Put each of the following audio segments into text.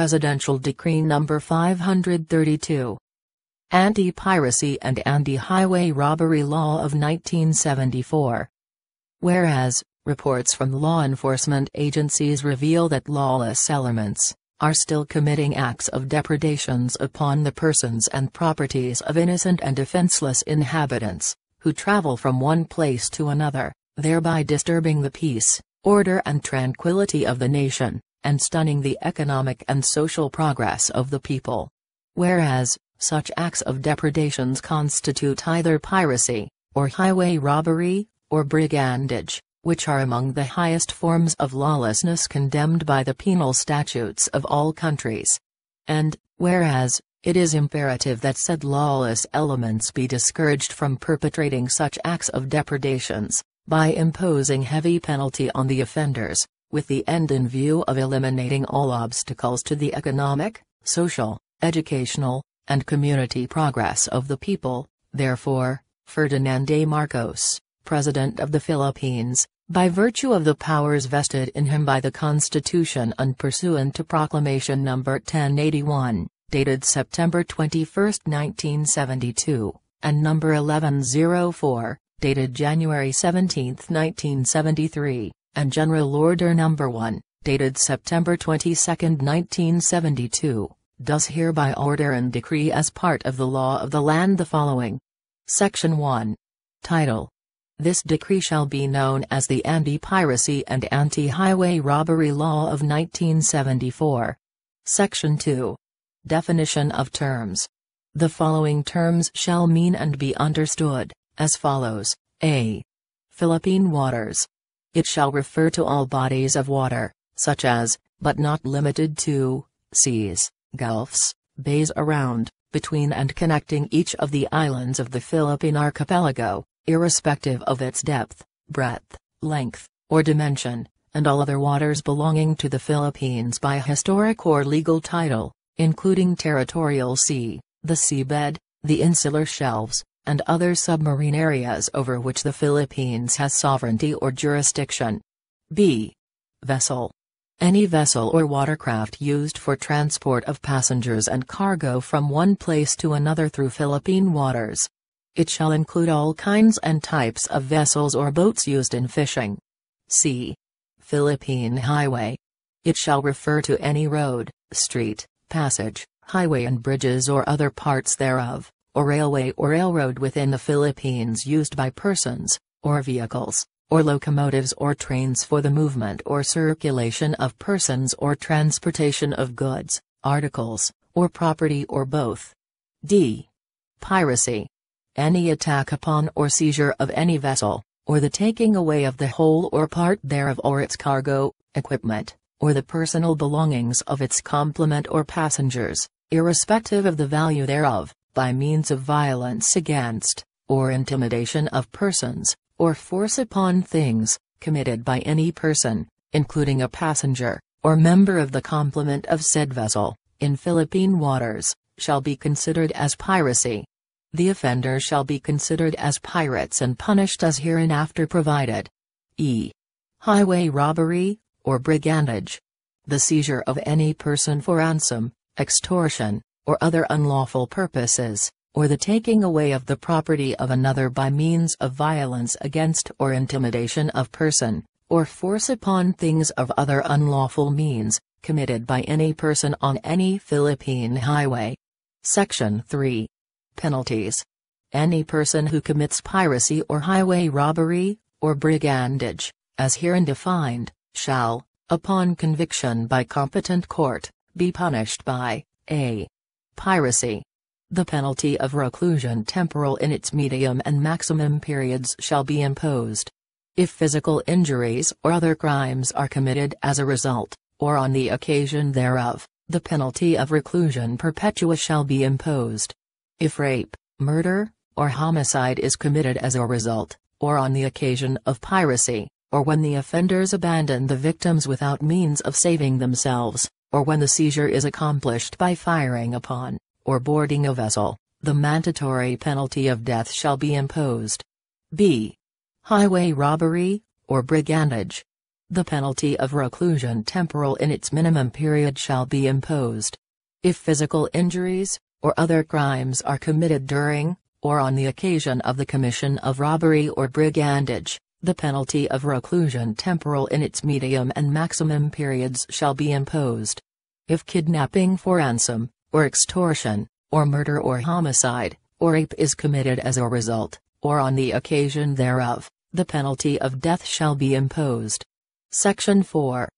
Presidential Decree No. 532. Anti-Piracy and Anti-Highway Robbery Law of 1974. Whereas, reports from law enforcement agencies reveal that lawless elements are still committing acts of depredations upon the persons and properties of innocent and defenseless inhabitants, who travel from one place to another, thereby disturbing the peace, order and tranquility of the nation, and stunning the economic and social progress of the people. Whereas, such acts of depredations constitute either piracy, or highway robbery, or brigandage, which are among the highest forms of lawlessness condemned by the penal statutes of all countries. And, whereas, it is imperative that said lawless elements be discouraged from perpetrating such acts of depredations, by imposing heavy penalty on the offenders, with the end in view of eliminating all obstacles to the economic, social, educational, and community progress of the people. Therefore, Ferdinand A. Marcos, President of the Philippines, by virtue of the powers vested in him by the Constitution and pursuant to Proclamation No. 1081, dated September 21, 1972, and No. 1104, dated January 17, 1973, and General Order No. 1, dated September 22, 1972, does hereby order and decree as part of the law of the land the following. Section 1. Title. This decree shall be known as the Anti-Piracy and Anti-Highway Robbery Law of 1974. Section 2. Definition of terms. The following terms shall mean and be understood, as follows. A. Philippine waters. It shall refer to all bodies of water, such as, but not limited to, seas, gulfs, bays around, between and connecting each of the islands of the Philippine archipelago, irrespective of its depth, breadth, length, or dimension, and all other waters belonging to the Philippines by historic or legal title, including territorial sea, the seabed, the insular shelves, and other submarine areas over which the Philippines has sovereignty or jurisdiction. B. Vessel. Any vessel or watercraft used for transport of passengers and cargo from one place to another through Philippine waters. It shall include all kinds and types of vessels or boats used in fishing. C. Philippine highway. It shall refer to any road, street, passage, highway and bridges or other parts thereof, or railway or railroad within the Philippines used by persons, or vehicles, or locomotives or trains for the movement or circulation of persons or transportation of goods, articles, or property or both. D. Piracy. Any attack upon or seizure of any vessel, or the taking away of the whole or part thereof or its cargo, equipment, or the personal belongings of its complement or passengers, irrespective of the value thereof, by means of violence against, or intimidation of persons, or force upon things, committed by any person, including a passenger, or member of the complement of said vessel, in Philippine waters, shall be considered as piracy. The offender shall be considered as pirates and punished as hereinafter provided. E. Highway robbery, or brigandage. The seizure of any person for ransom, extortion, or other unlawful purposes, or the taking away of the property of another by means of violence against or intimidation of person, or force upon things of other unlawful means, committed by any person on any Philippine highway. Section 3. Penalties. Any person who commits piracy or highway robbery, or brigandage, as herein defined, shall, upon conviction by competent court, be punished by a. Piracy. The penalty of reclusion temporal in its medium and maximum periods shall be imposed. If physical injuries or other crimes are committed as a result, or on the occasion thereof, the penalty of reclusion perpetua shall be imposed. If rape, murder, or homicide is committed as a result, or on the occasion of piracy, or when the offenders abandon the victims without means of saving themselves, or when the seizure is accomplished by firing upon, or boarding a vessel, the mandatory penalty of death shall be imposed. B. Highway robbery, or brigandage. the penalty of reclusion temporal in its minimum period shall be imposed. If physical injuries, or other crimes are committed during, or on the occasion of the commission of robbery or brigandage, the penalty of reclusion temporal in its medium and maximum periods shall be imposed. If kidnapping for ransom, or extortion, or murder or homicide, or rape is committed as a result, or on the occasion thereof, the penalty of death shall be imposed. Section 4.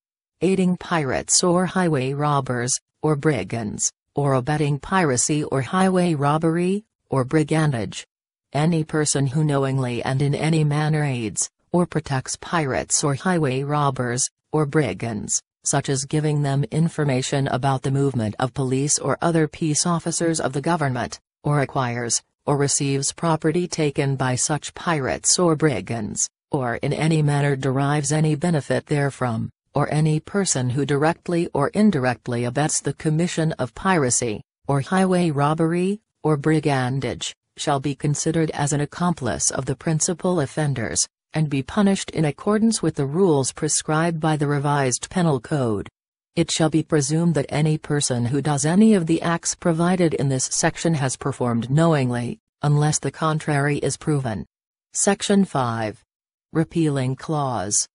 Aiding pirates or highway robbers, or brigands, or abetting piracy or highway robbery, or brigandage. Any person who knowingly and in any manner aids, or protects pirates or highway robbers, or brigands, such as giving them information about the movement of police or other peace officers of the government, or acquires, or receives property taken by such pirates or brigands, or in any manner derives any benefit therefrom, or any person who directly or indirectly abets the commission of piracy, or highway robbery, or brigandage, shall be considered as an accomplice of the principal offenders, and be punished in accordance with the rules prescribed by the revised penal code. It shall be presumed that any person who does any of the acts provided in this section has performed knowingly, unless the contrary is proven. Section 5. Repealing Clause.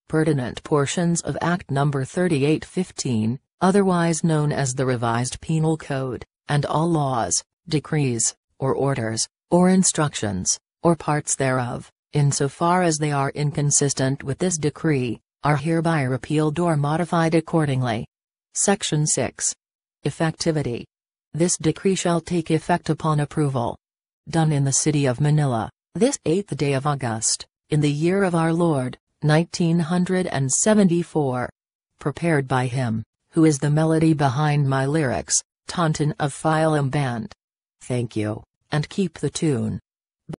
Pertinent portions of Act No. 3815, otherwise known as the Revised Penal Code, and all laws, decrees, or orders, or instructions, or parts thereof, insofar as they are inconsistent with this decree, are hereby repealed or modified accordingly. Section 6. Effectivity. This decree shall take effect upon approval. Done in the city of Manila, this 8th day of August, in the year of our Lord, 1974. Prepared by him, who is the melody behind my lyrics, Tonton of Philem Band. Thank you, and keep the tune.